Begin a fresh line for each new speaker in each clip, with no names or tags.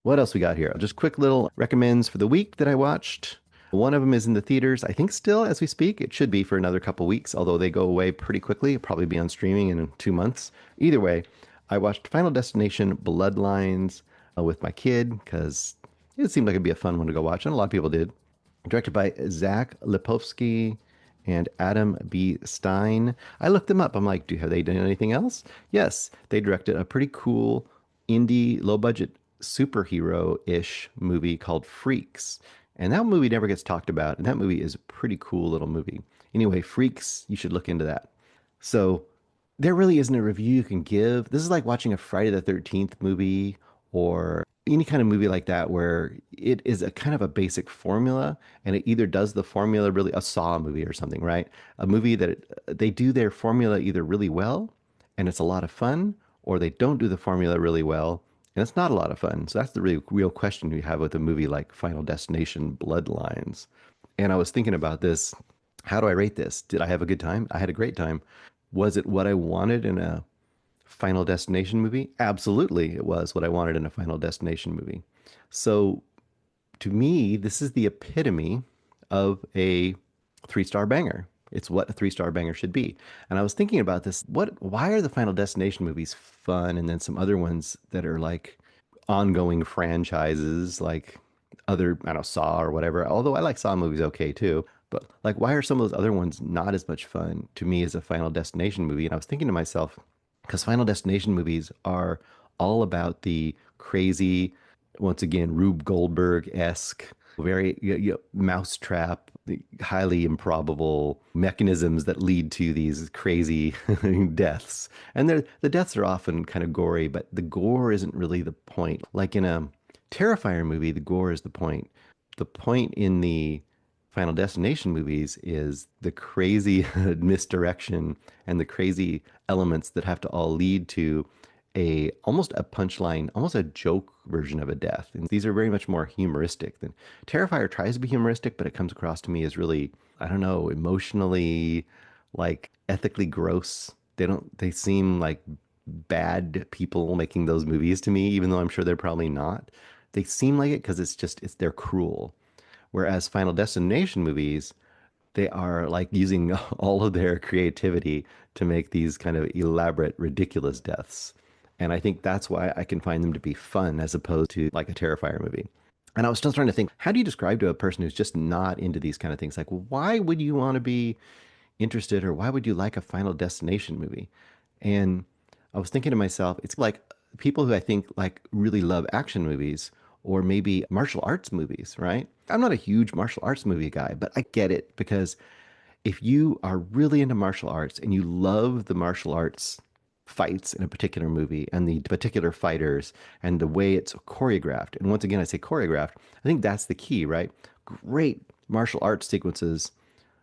What else we got here? Just quick little recommends for the week that I watched. One of them is in the theaters, I think still as we speak. It should be for another couple weeks, although they go away pretty quickly. It'll probably be on streaming in 2 months. Either way, I watched Final Destination Bloodlines with my kid because it seemed like it'd be a fun one to go watch, and a lot of people did. Directed by Zach Lipovsky and Adam B. Stein. I looked them up. I'm like, have they done anything else? Yes, they directed a pretty cool indie, low budget superhero-ish movie called Freaks. And that movie never gets talked about. And that movie is a pretty cool little movie. Anyway, Freaks, you should look into that. So there really isn't a review you can give. This is like watching a Friday the 13th movie or any kind of movie like that where it is a kind of a basic formula and it either does the formula really, a Saw movie or something, right? A movie that they do their formula either really well and it's a lot of fun, or they don't do the formula really well and it's not a lot of fun. So that's the real question we have with a movie like Final Destination Bloodlines. And I was thinking about this. How do I rate this? Did I have a good time? I had a great time. Was it what I wanted in a Final Destination movie? Absolutely, it was what I wanted in a Final Destination movie. So to me, this is the epitome of a three-star banger. It's what a three-star banger should be. And I was thinking about this. Why are the Final Destination movies fun? And then some other ones that are like ongoing franchises, like other, I don't know, Saw or whatever. Although I like Saw movies okay too. But like, why are some of those other ones not as much fun to me as a Final Destination movie? And I was thinking to myself, because Final Destination movies are all about the crazy, once again, Rube Goldberg-esque, very mousetrap, the highly improbable mechanisms that lead to these crazy deaths. And the deaths are often kind of gory, but the gore isn't really the point. Like in a Terrifier movie, the gore is the point. The point in the Final Destination movies is the crazy misdirection and the crazy elements that have to all lead to a almost a punchline, almost a joke version of a death. And these are very much more humoristic than Terrifier tries to be humoristic, but it comes across to me as really, I don't know, emotionally, like ethically gross. They seem like bad people making those movies to me, even though I'm sure they're probably not. They seem like it because they're cruel. Whereas Final Destination movies, they are like using all of their creativity to make these kind of elaborate, ridiculous deaths. And I think that's why I can find them to be fun as opposed to like a Terrifier movie. And I was still trying to think, how do you describe to a person who's just not into these kind of things? Like, why would you want to be interested or why would you like a Final Destination movie? And I was thinking to myself, it's like people who I think like really love action movies or maybe martial arts movies, right? I'm not a huge martial arts movie guy, but I get it because if you are really into martial arts and you love the martial arts fights in a particular movie and the particular fighters and the way it's choreographed, and once again, I say choreographed, I think that's the key, right? Great martial arts sequences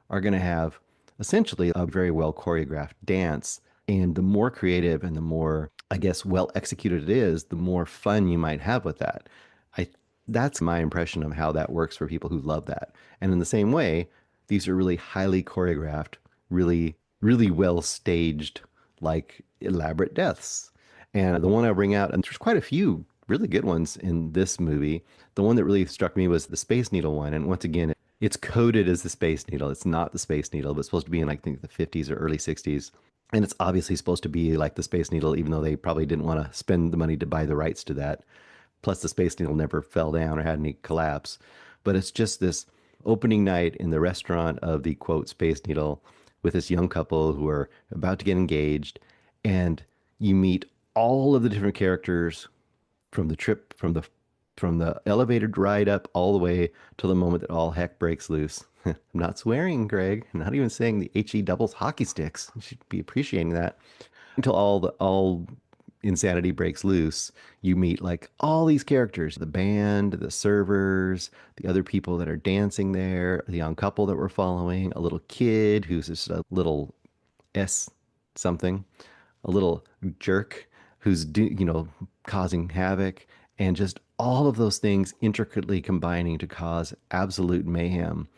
are going to have essentially a very well choreographed dance. And the more creative and the more, I guess, well executed it is, the more fun you might have with that. I That's my impression of how that works for people who love that. And in the same way, these are really highly choreographed, really, really well staged, like elaborate deaths. And the one I bring out, and there's quite a few really good ones in this movie. The one that really struck me was the Space Needle one. And once again, it's coded as the Space Needle. It's not the Space Needle, but it's supposed to be in, like, I think, the 50s or early 60s. And it's obviously supposed to be like the Space Needle, even though they probably didn't want to spend the money to buy the rights to that. Plus, the Space Needle never fell down or had any collapse. But it's just this opening night in the restaurant of the quote Space Needle with this young couple who are about to get engaged. And you meet all of the different characters from the trip, from the elevator ride up all the way to the moment that all heck breaks loose. I'm not swearing, Greg. I'm not even saying the HE doubles hockey sticks. You should be appreciating that. Until all insanity breaks loose, you meet like all these characters, the band, the servers, the other people that are dancing there, the young couple that we're following, a little kid who's just a little S something, a little jerk who's causing havoc, and just all of those things intricately combining to cause absolute mayhem.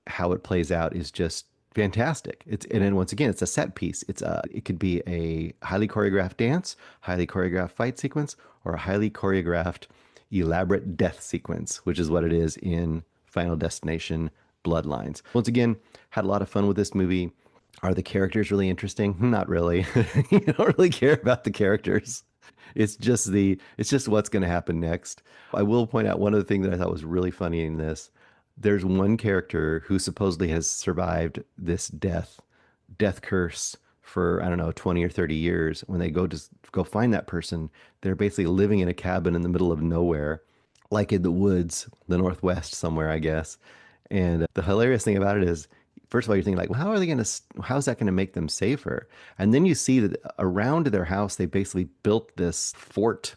How it plays out is just fantastic. And then once again, it's a set piece. It could be a highly choreographed dance, highly choreographed fight sequence, or a highly choreographed, elaborate death sequence, which is what it is in Final Destination Bloodlines. Once again, had a lot of fun with this movie. Are the characters really interesting? Not really. You don't really care about the characters. It's just what's going to happen next. I will point out one other thing that I thought was really funny in this. There's one character who supposedly has survived this death curse for, I don't know, 20 or 30 years. When they go find that person, they're basically living in a cabin in the middle of nowhere, like in the woods, the Northwest somewhere, I guess. And the hilarious thing about it is, first of all, you're thinking like, well, how's that going to make them safer? And then you see that around their house, they basically built this fort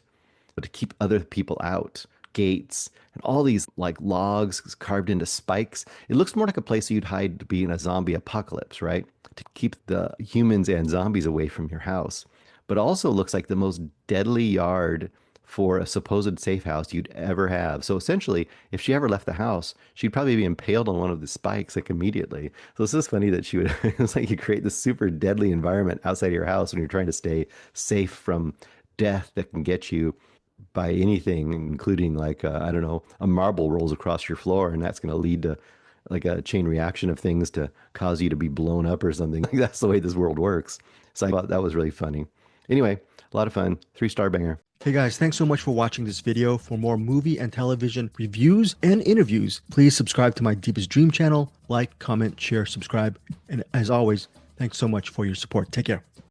to keep other people out, gates, and all these like logs carved into spikes. It looks more like a place you'd hide to be in a zombie apocalypse, right? To keep the humans and zombies away from your house. But also looks like the most deadly yard for a supposed safe house you'd ever have. So essentially, if she ever left the house, she'd probably be impaled on one of the spikes like immediately. So it's just funny that she would, it's like you create this super deadly environment outside of your house when you're trying to stay safe from death that can get you by anything, including like, I don't know, a marble rolls across your floor and that's going to lead to like a chain reaction of things to cause you to be blown up or something. Like that's the way this world works. So I thought that was really funny. Anyway, a lot of fun. 3-star banger.
Hey guys, thanks so much for watching this video. For more movie and television reviews and interviews, please subscribe to my Deepest Dream channel. Like, comment, share, subscribe. And as always, thanks so much for your support. Take care.